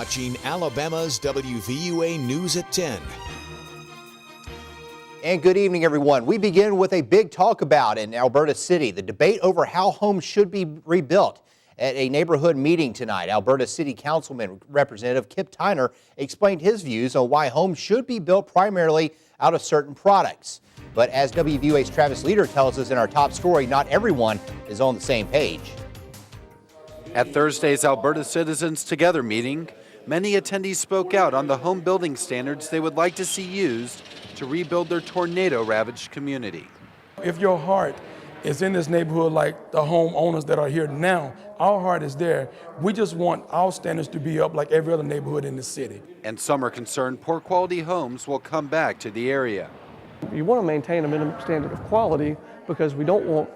Watching Alabama's WVUA News at 10. And good evening, everyone. We begin with a big talk about in Alberta City, the debate over how homes should be rebuilt. At a neighborhood meeting tonight, Alberta City Councilman Representative Kip Tyner explained his views on why homes should be built primarily out of certain products. But as WVUA's Travis Leader tells us in our top story, not everyone is on the same page. At Thursday's Alberta Citizens Together meeting, many attendees spoke out on the home building standards they would like to see used to rebuild their tornado-ravaged community. If your heart is in this neighborhood like the homeowners that are here now, our heart is there. We just want our standards to be up like every other neighborhood in the city. And some are concerned poor quality homes will come back to the area. You want to maintain a minimum standard of quality because we don't want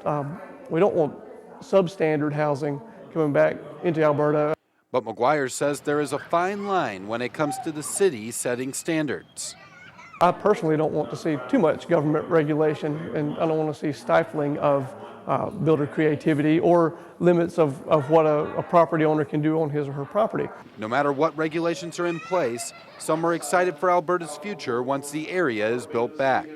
substandard housing coming back into Alberta. But McGuire says there is a fine line when it comes to the city setting standards. I personally don't want to see too much government regulation, and I don't want to see stifling of builder creativity or limits of what a property owner can do on his or her property. No matter what regulations are in place, some are excited for Alberta's future once the area is built back.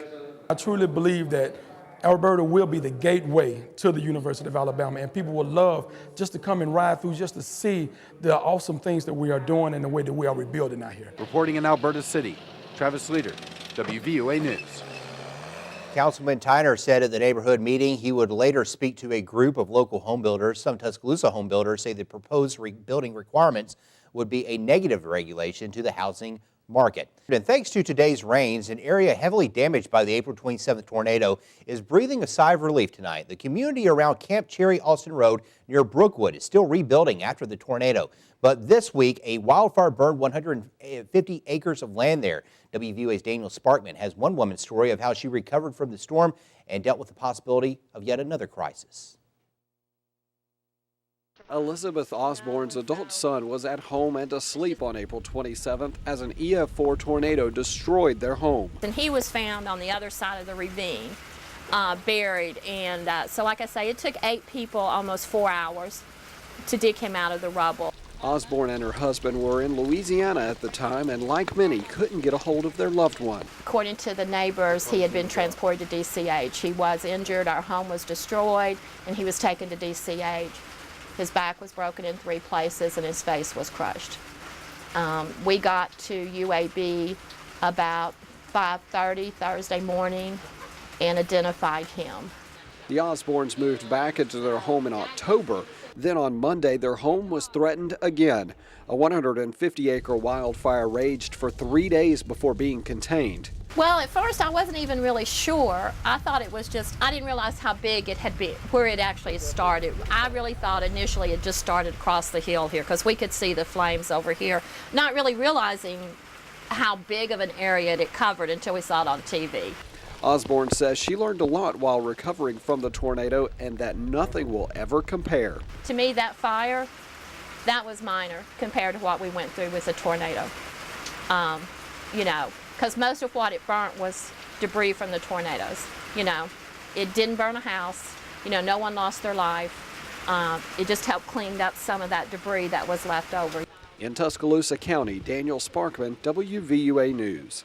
I truly believe that Alberta will be the gateway to the University of Alabama, and people would love just to come and ride through just to see the awesome things that we are doing and the way that we are rebuilding out here. Reporting in Alberta City, Travis Leader, WVUA News. Councilman Tyner said at the neighborhood meeting he would later speak to a group of local home builders. Some Tuscaloosa home builders say the proposed rebuilding requirements would be a negative regulation to the housing market. And thanks to today's rains, an area heavily damaged by the April 27th tornado is breathing a sigh of relief tonight. The community around Camp Cherry Austin Road near Brookwood is still rebuilding after the tornado. But this week, a wildfire burned 150 acres of land there. WVUA's Daniel Sparkman has one woman's story of how she recovered from the storm and dealt with the possibility of yet another crisis. Elizabeth Osborne's adult son was at home and asleep on April 27th as an EF4 tornado destroyed their home. And he was found on the other side of the ravine, buried. And so like I say, it took 8 people almost 4 hours to dig him out of the rubble. Osborne and her husband were in Louisiana at the time and, like many, couldn't get a hold of their loved one. According to the neighbors, he had been transported to DCH. He was injured, our home was destroyed, and he was taken to DCH. His back was broken in 3 places and his face was crushed. We got to UAB about 5:30 Thursday morning and identified him. The Osbornes moved back into their home in October. Then on Monday, their home was threatened again. A 150-acre wildfire raged for 3 days before being contained. Well, at first I wasn't even really sure. I thought it was just, I didn't realize how big it had been, where it actually started. I really thought initially it just started across the hill here because we could see the flames over here, not really realizing how big of an area it covered until we saw it on TV. Osborne says she learned a lot while recovering from the tornado and that nothing will ever compare. To me, that fire, that was minor compared to what we went through with the tornado. You know, because most of what it burnt was debris from the tornadoes. You know, it didn't burn a house. You know, no one lost their life. It just helped clean up some of that debris that was left over. In Tuscaloosa County, Daniel Sparkman, WVUA News.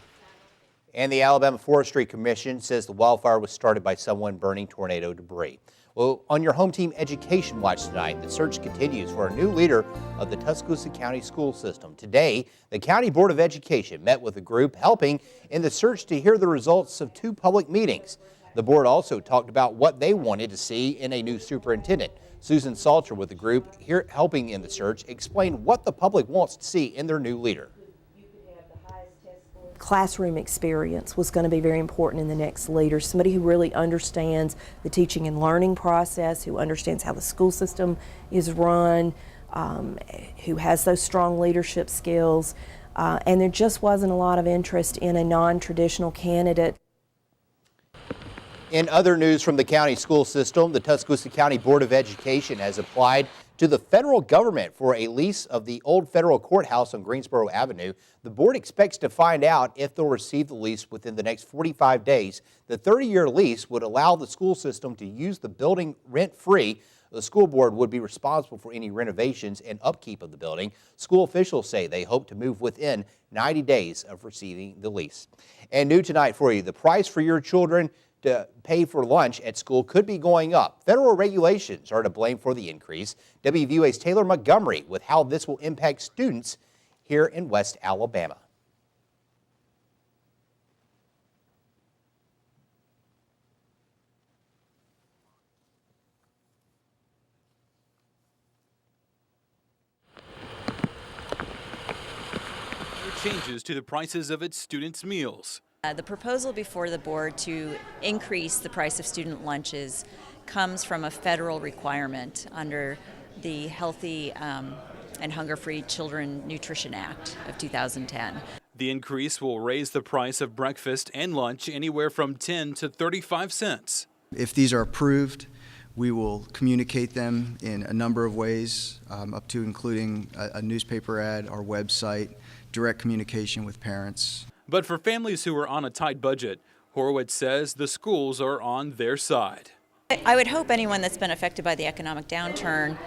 And the Alabama Forestry Commission says the wildfire was started by someone burning tornado debris. Well, on your home team education watch tonight, the search continues for a new leader of the Tuscaloosa County school system. Today, the County Board of Education met with a group helping in the search to hear the results of 2 public meetings. The board also talked about what they wanted to see in a new superintendent. Susan Salter with the group here helping in the search explained what the public wants to see in their new leader. Classroom experience was going to be very important in the next leader. Somebody who really understands the teaching and learning process, who understands how the school system is run, who has those strong leadership skills. And there just wasn't a lot of interest in a non-traditional candidate. In other news from the county school system, the Tuscaloosa County Board of Education has applied to the federal government for a lease of the old federal courthouse on Greensboro Avenue. The board expects to find out if they'll receive the lease within the next 45 days. The 30-year lease would allow the school system to use the building rent-free The school board would be responsible for any renovations and upkeep of the building. School officials say they hope to move within 90 days of receiving the lease. And new tonight for you, the price for your children to pay for lunch at school could be going up. Federal regulations are to blame for the increase. WVUA's Taylor Montgomery with how this will impact students here in West Alabama. Changes to the prices of its students' meals. The proposal before the board to increase the price of student lunches comes from a federal requirement under the Healthy and Hunger-Free Children Nutrition Act of 2010. The increase will raise the price of breakfast and lunch anywhere from 10 to 35 cents. If these are approved, we will communicate them in a number of ways, up to including a newspaper ad, our website, direct communication with parents. But for families who are on a tight budget, Horowitz says the schools are on their side. I would hope anyone that's been affected by the economic downturn,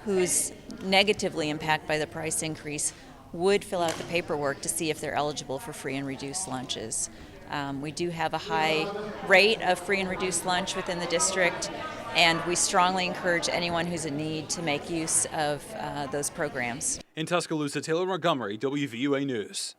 who's negatively impacted by the price increase, would fill out the paperwork to see if they're eligible for free and reduced lunches. We do have a high rate of free and reduced lunch within the district, and we strongly encourage anyone who's in need to make use of those programs. In Tuscaloosa, Taylor Montgomery, WVUA News.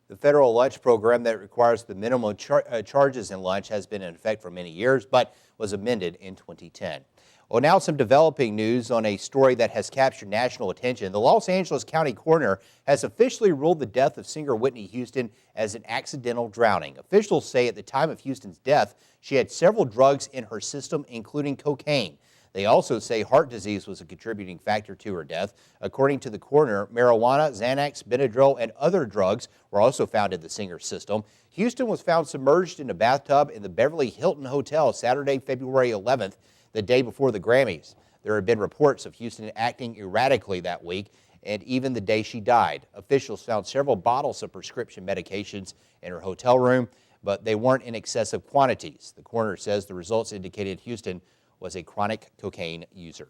The federal lunch program that requires the minimum charges in lunch has been in effect for many years, but was amended in 2010. Well, now some developing news on a story that has captured national attention. The Los Angeles County coroner has officially ruled the death of singer Whitney Houston as an accidental drowning. Officials say at the time of Houston's death, she had several drugs in her system, including cocaine. They also say heart disease was a contributing factor to her death. According to the coroner, marijuana, Xanax, Benadryl, and other drugs were also found in the singer's system. Houston was found submerged in a bathtub in the Beverly Hilton Hotel Saturday, February 11th, the day before the Grammys. There had been reports of Houston acting erratically that week and even the day she died. Officials found several bottles of prescription medications in her hotel room, but they weren't in excessive quantities. The coroner says the results indicated Houston was a chronic cocaine user.